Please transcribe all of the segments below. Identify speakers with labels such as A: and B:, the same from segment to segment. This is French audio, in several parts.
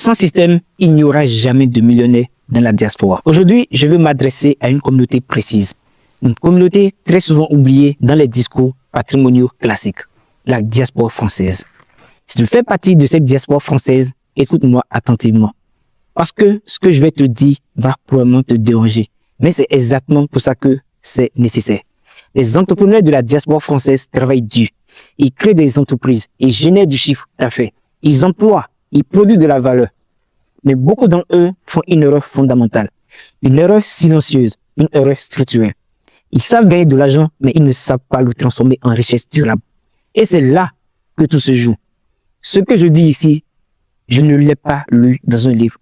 A: Sans système, il n'y aura jamais de millionnaires dans la diaspora. Aujourd'hui, je veux m'adresser à une communauté précise. Une communauté très souvent oubliée dans les discours patrimoniaux classiques. La diaspora française. Si tu fais partie de cette diaspora française, écoute-moi attentivement. Parce que ce que je vais te dire va probablement te déranger. Mais c'est exactement pour ça que c'est nécessaire. Les entrepreneurs de la diaspora française travaillent dur. Ils créent des entreprises. Ils génèrent du chiffre d'affaires. Ils emploient. Ils produisent de la valeur. Mais beaucoup d'entre eux font une erreur fondamentale. Une erreur silencieuse. Une erreur structurelle. Ils savent gagner de l'argent, mais ils ne savent pas le transformer en richesse durable. Et c'est là que tout se joue. Ce que je dis ici, je ne l'ai pas lu dans un livre.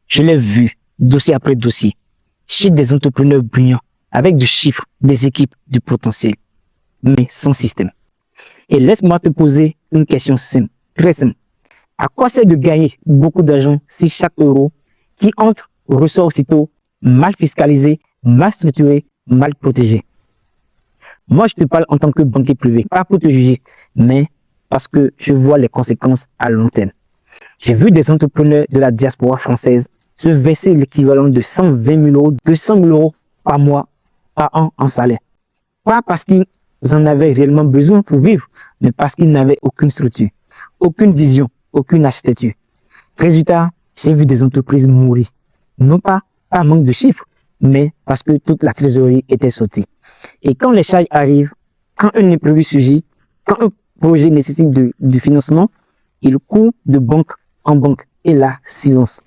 A: Je l'ai vu, dossier après dossier, chez des entrepreneurs brillants, avec du chiffre, des équipes, du potentiel, mais sans système. Et laisse-moi te poser une question simple, très simple. À quoi c'est de gagner beaucoup d'argent si chaque euro qui entre ressort aussitôt mal fiscalisé, mal structuré, mal protégé? Moi, je te parle en tant que banquier privé, pas pour te juger, mais parce que je vois les conséquences à long terme. J'ai vu des entrepreneurs de la diaspora française se verser l'équivalent de 120 000 euros, 200 000 euros par mois, par an en salaire. Pas parce qu'ils en avaient réellement besoin pour vivre, mais parce qu'ils n'avaient aucune structure, aucune vision, aucune architecture. Résultat, j'ai vu des entreprises mourir. Non pas par manque de chiffres, mais parce que toute la trésorerie était sortie. Et quand les charges arrivent, quand un imprévu surgit, quand un projet nécessite du financement, il court de banque en banque. Et là, silence.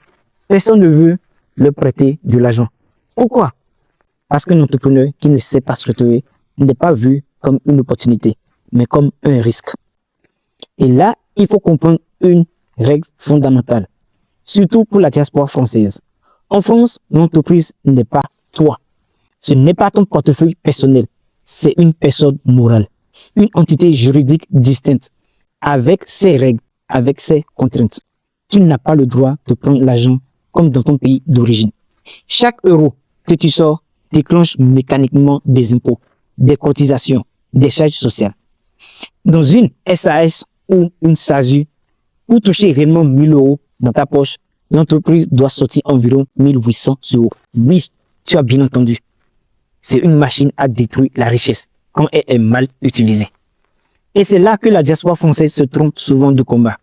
A: Personne ne veut leur prêter de l'argent. Pourquoi? Parce qu'un entrepreneur qui ne sait pas structurer n'est pas vu comme une opportunité, mais comme un risque. Et là, il faut comprendre une règle fondamentale, surtout pour la diaspora française. En France, l'entreprise n'est pas toi. Ce n'est pas ton portefeuille personnel. C'est une personne morale, une entité juridique distincte, avec ses règles, avec ses contraintes. Tu n'as pas le droit de prendre l'argent comme dans ton pays d'origine. Chaque euro que tu sors déclenche mécaniquement des impôts, des cotisations, des charges sociales. Dans une SAS ou une SASU, pour toucher réellement 1 000 euros dans ta poche, l'entreprise doit sortir environ 1 800 euros. Oui, tu as bien entendu. C'est une machine à détruire la richesse quand elle est mal utilisée. Et c'est là que la diaspora française se trompe souvent de combat.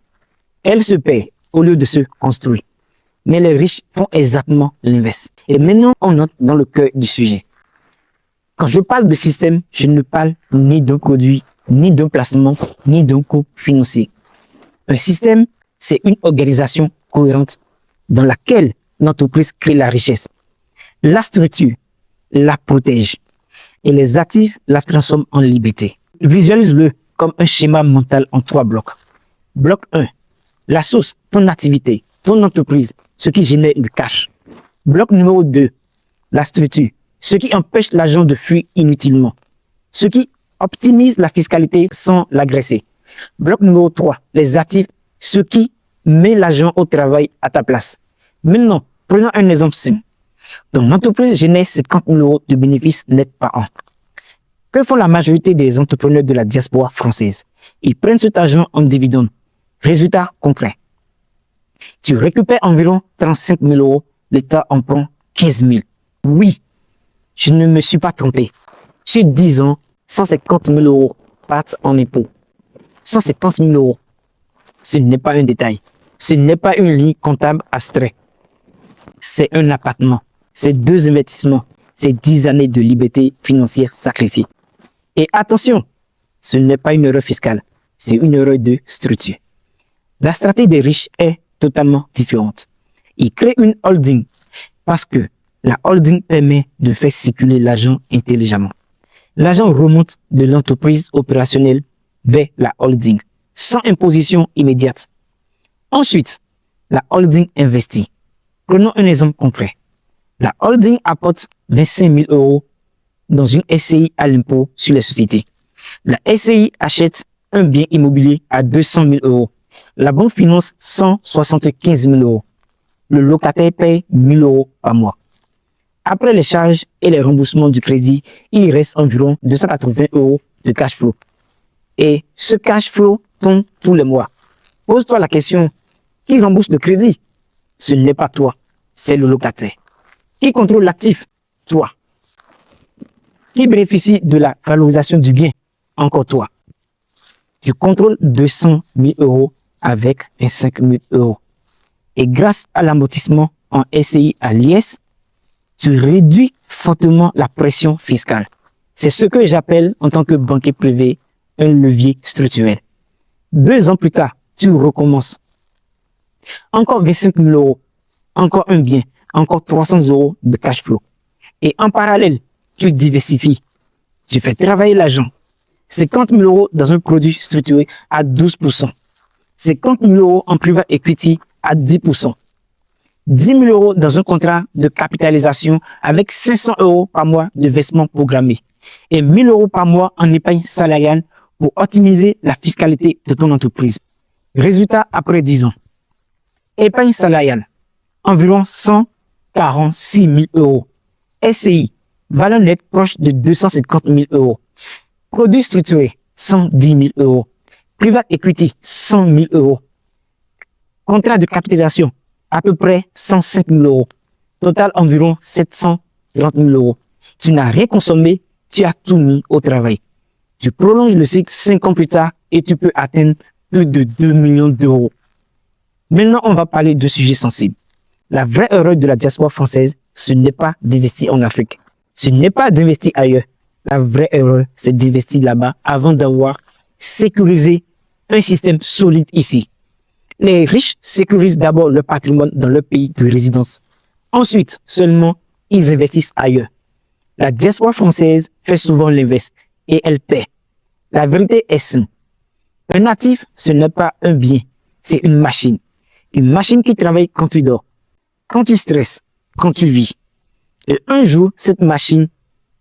A: Elle se paie au lieu de se construire. Mais les riches font exactement l'inverse. Et maintenant, on entre dans le cœur du sujet. Quand je parle de système, je ne parle ni d'un produit, ni d'un placement, ni d'un coût financier. Un système, c'est une organisation cohérente dans laquelle l'entreprise crée la richesse, la structure, la protège et les actifs la transforment en liberté. Visualise-le comme un schéma mental en 3 blocs. Bloc 1, la source, ton activité, ton entreprise, ce qui génère le cash. Bloc numéro 2, la structure, ce qui empêche l'argent de fuir inutilement, ce qui optimise la fiscalité sans l'agresser. Bloc numéro 3, les actifs, ce qui met l'argent au travail à ta place. Maintenant, prenons un exemple simple. Donc, l'entreprise génère 50 000 euros de bénéfices nets par an. Que font la majorité des entrepreneurs de la diaspora française? Ils prennent cet argent en dividende. Résultat concret. Tu récupères environ 35 000 euros, l'État en prend 15 000. Oui, je ne me suis pas trompé. Sur 10 ans, 150 000 euros partent en impôts. 150 000 euros. Ce n'est pas un détail. Ce n'est pas une ligne comptable abstraite. C'est un appartement. C'est 2 investissements. C'est 10 années de liberté financière sacrifiées. Et attention, ce n'est pas une erreur fiscale. C'est une erreur de structure. La stratégie des riches est totalement différente. Ils créent une holding parce que la holding permet de faire circuler l'argent intelligemment. L'argent remonte de l'entreprise opérationnelle vers la holding, sans imposition immédiate. Ensuite, la holding investit. Prenons un exemple concret. La holding apporte 25 000 euros dans une SCI à l'impôt sur les sociétés. La SCI achète un bien immobilier à 200 000 euros. La banque finance 175 000 euros. Le locataire paye 1 000 euros par mois. Après les charges et les remboursements du crédit, il reste environ 280 euros de cash flow. Et ce cash flow tombe tous les mois. Pose-toi la question, qui rembourse le crédit? ce n'est pas toi, c'est le locataire. Qui contrôle l'actif? Toi. Qui bénéficie de la valorisation du bien? Encore toi. Tu contrôles 200 000 euros avec 25 000 euros. Et grâce à l'amortissement en SCI à l'IS, tu réduis fortement la pression fiscale. C'est ce que j'appelle en tant que banquier privé un levier structurel. 2 ans plus tard, tu recommences. Encore 25 000 euros, encore un bien, encore 300 euros de cash flow. Et en parallèle, tu diversifies. Tu fais travailler l'argent. 50 000 euros dans un produit structuré à 12%. 50 000 euros en private equity à 10%. 10 000 euros dans un contrat de capitalisation avec 500 euros par mois de versement programmé. Et 1 000 euros par mois en épargne salariale pour optimiser la fiscalité de ton entreprise. Résultat après 10 ans. Épargne salariale, environ 146 000 euros. SCI, valeur nette proche de 250 000 euros. Produit structuré, 110 000 euros. Private equity, 100 000 euros. Contrat de capitalisation, à peu près 105 000 euros. Total environ 730 000 euros. Tu n'as rien consommé, tu as tout mis au travail. Tu prolonges le cycle 5 ans plus tard et tu peux atteindre plus de 2 millions d'euros. Maintenant, on va parler de sujets sensibles. La vraie erreur de la diaspora française, ce n'est pas d'investir en Afrique. Ce n'est pas d'investir ailleurs. La vraie erreur, c'est d'investir là-bas avant d'avoir sécurisé un système solide ici. Les riches sécurisent d'abord leur patrimoine dans leur pays de résidence. Ensuite, seulement, ils investissent ailleurs. La diaspora française fait souvent l'inverse et elle paie. La vérité est simple. Un actif, ce n'est pas un bien, c'est une machine. Une machine qui travaille quand tu dors, quand tu stresses, quand tu vis. Et un jour, cette machine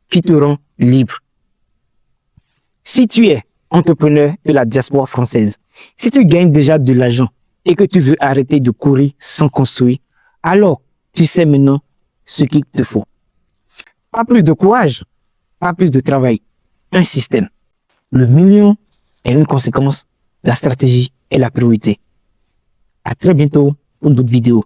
A: qui te rend libre. Si tu es entrepreneur de la diaspora française, si tu gagnes déjà de l'argent et que tu veux arrêter de courir sans construire, alors tu sais maintenant ce qu'il te faut. Pas plus de courage, pas plus de travail, un système. Le million est une conséquence, la stratégie est la priorité. À très bientôt pour d'autres vidéos.